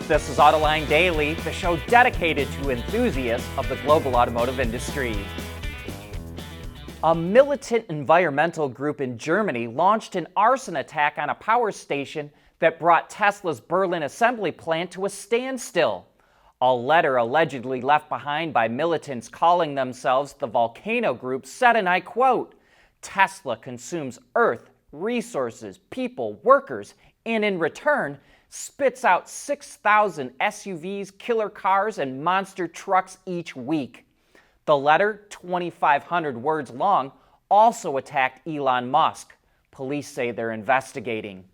This is Autoline Daily, the show dedicated to enthusiasts of the global automotive industry. A militant environmental group in Germany launched an arson attack on a power station that brought Tesla's Berlin assembly plant to a standstill. A letter allegedly left behind by militants calling themselves the Volcano Group said, and I quote, "Tesla consumes earth, resources, people, workers, and in return, spits out 6,000 SUVs, killer cars, and monster trucks each week." The letter, 2,500 words long, also attacked Elon Musk. Police say they're investigating.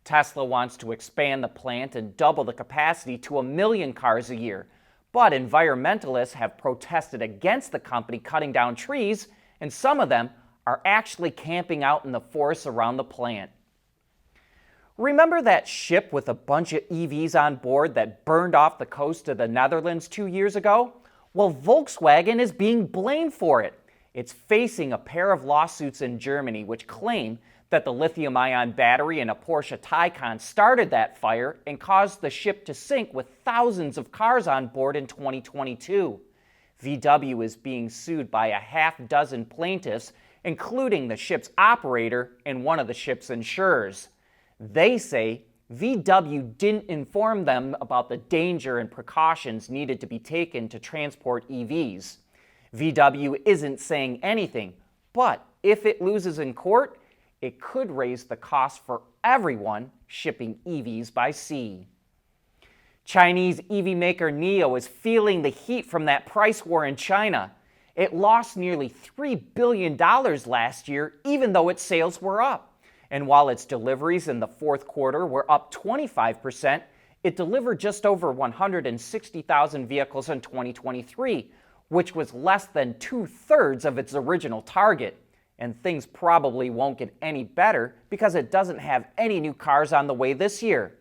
Tesla wants to expand the plant and double the capacity to 1 million cars a year. But environmentalists have protested against the company cutting down trees, and some of them are actually camping out in the forests around the plant. Remember that ship with a bunch of EVs on board that burned off the coast of the Netherlands 2 years ago? Well, Volkswagen is being blamed for it. It's facing a pair of lawsuits in Germany which claim that the lithium-ion battery in a Porsche Taycan started that fire and caused the ship to sink with thousands of cars on board in 2022. VW is being sued by a half dozen plaintiffs, including the ship's operator and one of the ship's insurers. They say VW didn't inform them about the danger and precautions needed to be taken to transport EVs. VW isn't saying anything, but if it loses in court, it could raise the cost for everyone shipping EVs by sea. Chinese EV maker NIO is feeling the heat from that price war in China. It lost nearly $3 billion last year, even though its sales were up. And while its deliveries in the fourth quarter were up 25%, it delivered just over 160,000 vehicles in 2023, which was less than 2/3 of its original target. And things probably won't get any better because it doesn't have any new cars on the way this year.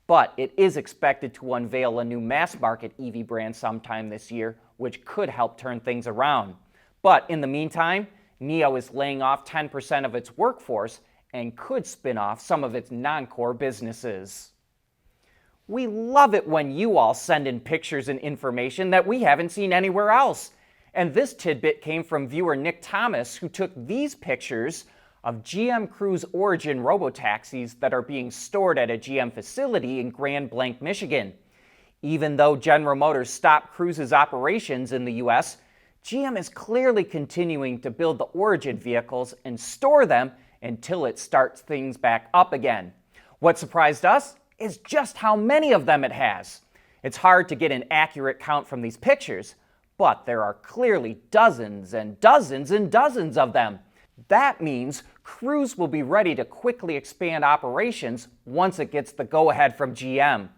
But it is expected to unveil a new mass-market EV brand sometime this year, which could help turn things around. But in the meantime, NIO is laying off 10% of its workforce and could spin off some of its non-core businesses. We love it when you all send in pictures and information that we haven't seen anywhere else. And this tidbit came from viewer Nick Thomas, who took these pictures of GM Cruise Origin robotaxis that are being stored at a GM facility in Grand Blanc, Michigan. Even though General Motors stopped Cruise's operations in the US, GM is clearly continuing to build the Origin vehicles and store them until it starts things back up again. What surprised us is just how many of them it has. It's hard to get an accurate count from these pictures, but there are clearly dozens and dozens and dozens of them. That means Cruise will be ready to quickly expand operations once it gets the go-ahead from GM.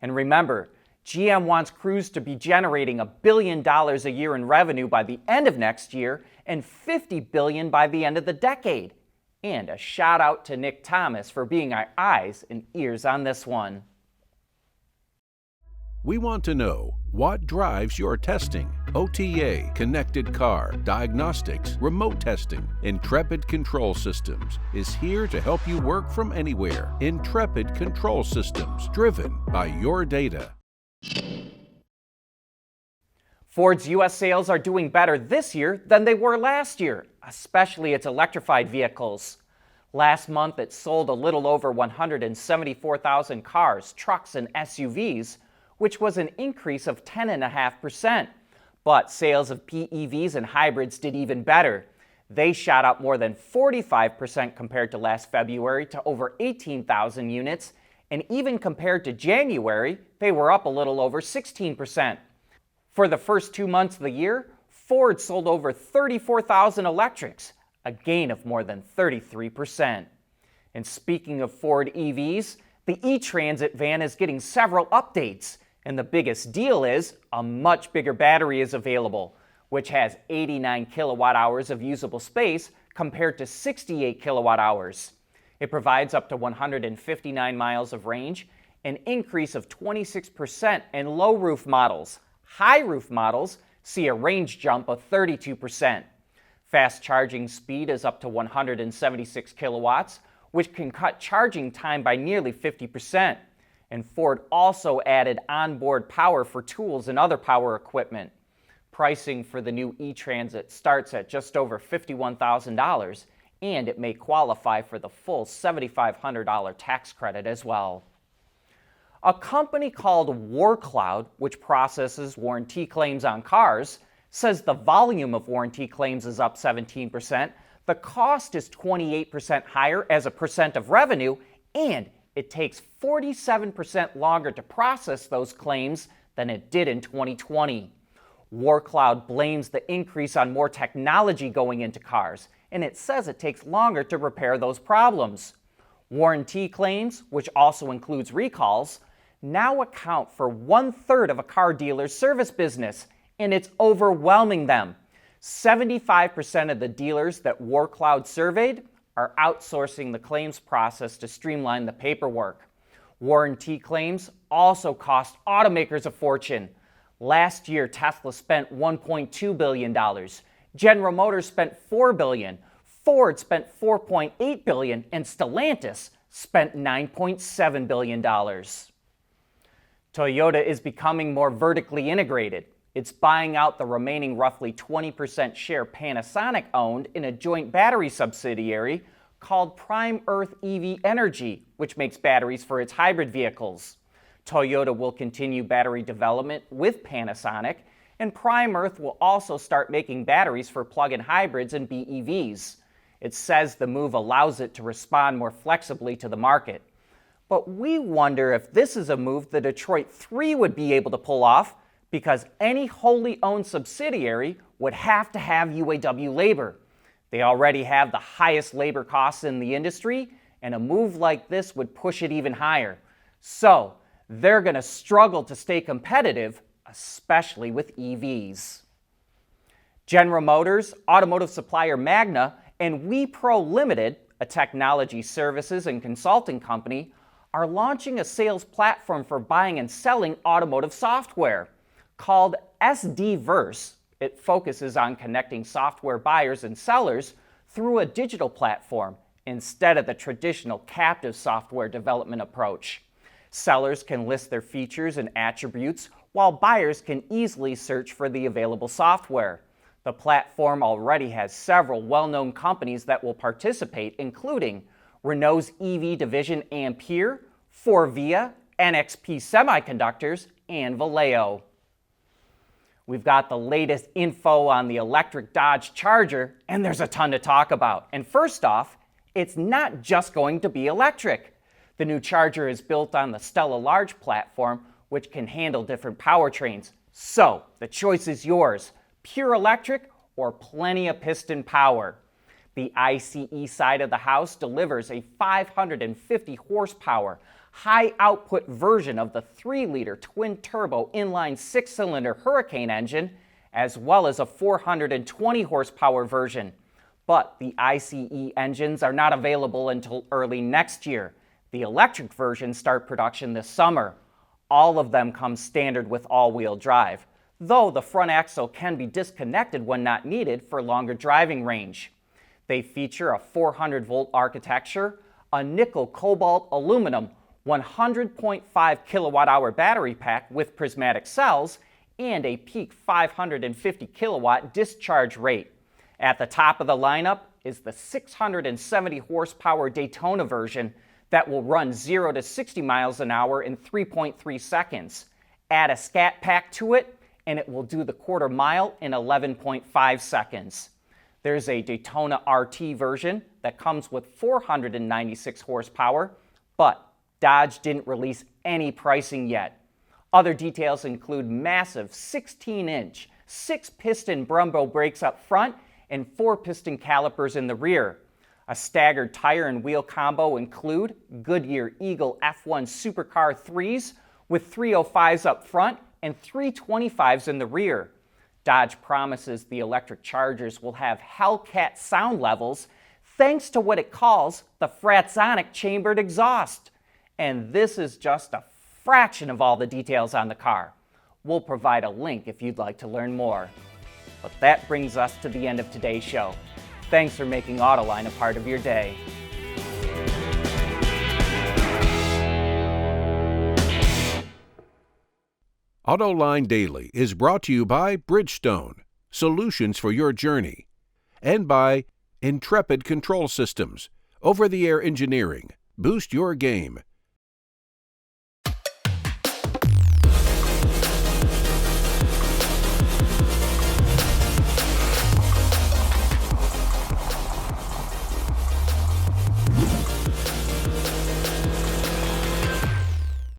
And remember, GM wants Cruise to be generating $1 billion a year in revenue by the end of next year and $50 billion by the end of the decade. And a shout out to Nick Thomas for being our eyes and ears on this one. We want to know what drives your testing. OTA, connected car, diagnostics, remote testing. Intrepid Control Systems is here to help you work from anywhere. Intrepid Control Systems, driven by your data. Ford's U.S. sales are doing better this year than they were last year, especially its electrified vehicles. Last month, it sold a little over 174,000 cars, trucks, and SUVs, which was an increase of 10.5%. But sales of BEVs and hybrids did even better. They shot up more than 45% compared to last February to over 18,000 units, and even compared to January, they were up a little over 16%. For the first 2 months of the year, Ford sold over 34,000 electrics, a gain of more than 33%. And speaking of Ford EVs, the E-Transit van is getting several updates, and the biggest deal is a much bigger battery is available, which has 89 kilowatt hours of usable space compared to 68 kilowatt hours. It provides up to 159 miles of range, an increase of 26% in low roof models. High roof models see a range jump of 32%. Fast charging speed is up to 176 kilowatts, which can cut charging time by nearly 50%. And Ford also added onboard power for tools and other power equipment. Pricing for the new E-Transit starts at just over $51,000, and it may qualify for the full $7,500 tax credit as well. A company called WarCloud, which processes warranty claims on cars, says the volume of warranty claims is up 17%, the cost is 28% higher as a percent of revenue, and it takes 47% longer to process those claims than it did in 2020. WarCloud blames the increase on more technology going into cars, and it says it takes longer to repair those problems. Warranty claims, which also includes recalls, now account for 1/3 of a car dealer's service business, and it's overwhelming them. 75% of the dealers that WarCloud surveyed are outsourcing the claims process to streamline the paperwork. Warranty claims also cost automakers a fortune. Last year, Tesla spent $1.2 billion. General Motors spent $4 billion. Ford spent $4.8 billion, and Stellantis spent $9.7 billion. Toyota is becoming more vertically integrated. It's buying out the remaining roughly 20% share Panasonic owned in a joint battery subsidiary called Prime Earth EV Energy, which makes batteries for its hybrid vehicles. Toyota will continue battery development with Panasonic, and Prime Earth will also start making batteries for plug-in hybrids and BEVs. It says the move allows it to respond more flexibly to the market. But we wonder if this is a move the Detroit 3 would be able to pull off, because any wholly owned subsidiary would have to have UAW labor. They already have the highest labor costs in the industry, and a move like this would push it even higher. So they're going to struggle to stay competitive, especially with EVs. General Motors, automotive supplier Magna, and WePro Limited, a technology services and consulting company, are launching a sales platform for buying and selling automotive software. Called SD-Verse, it focuses on connecting software buyers and sellers through a digital platform instead of the traditional captive software development approach. Sellers can list their features and attributes, while buyers can easily search for the available software. The platform already has several well-known companies that will participate, including Renault's EV division Ampere, Forvia, NXP Semiconductors, and Valeo. We've got the latest info on the electric Dodge Charger, and there's a ton to talk about. And first off, it's not just going to be electric. The new Charger is built on the Stella Large platform, which can handle different powertrains. So, the choice is yours, pure electric or plenty of piston power. The ICE side of the house delivers a 550 horsepower, high-output version of the 3-liter twin-turbo inline 6-cylinder Hurricane engine, as well as a 420 horsepower version. But the ICE engines are not available until early next year. The electric versions start production this summer. All of them come standard with all-wheel drive, though the front axle can be disconnected when not needed for longer driving range. They feature a 400-volt architecture, a nickel-cobalt-aluminum 100.5 kilowatt-hour battery pack with prismatic cells, and a peak 550 kilowatt discharge rate. At the top of the lineup is the 670 horsepower Daytona version that will run 0 to 60 miles an hour in 3.3 seconds. Add a scat pack to it, and it will do the quarter mile in 11.5 seconds. There's a Daytona RT version that comes with 496 horsepower, but Dodge didn't release any pricing yet. Other details include massive 16-inch, 6-piston Brembo brakes up front and 4-piston calipers in the rear. A staggered tire and wheel combo include Goodyear Eagle F1 Supercar 3s with 305s up front and 325s in the rear. Dodge promises the electric Chargers will have Hellcat sound levels thanks to what it calls the Fratsonic chambered exhaust. And this is just a fraction of all the details on the car. We'll provide a link if you'd like to learn more. But that brings us to the end of today's show. Thanks for making Autoline a part of your day. Autoline Daily is brought to you by Bridgestone, solutions for your journey, and by Intrepid Control Systems, over-the-air engineering. Boost your game.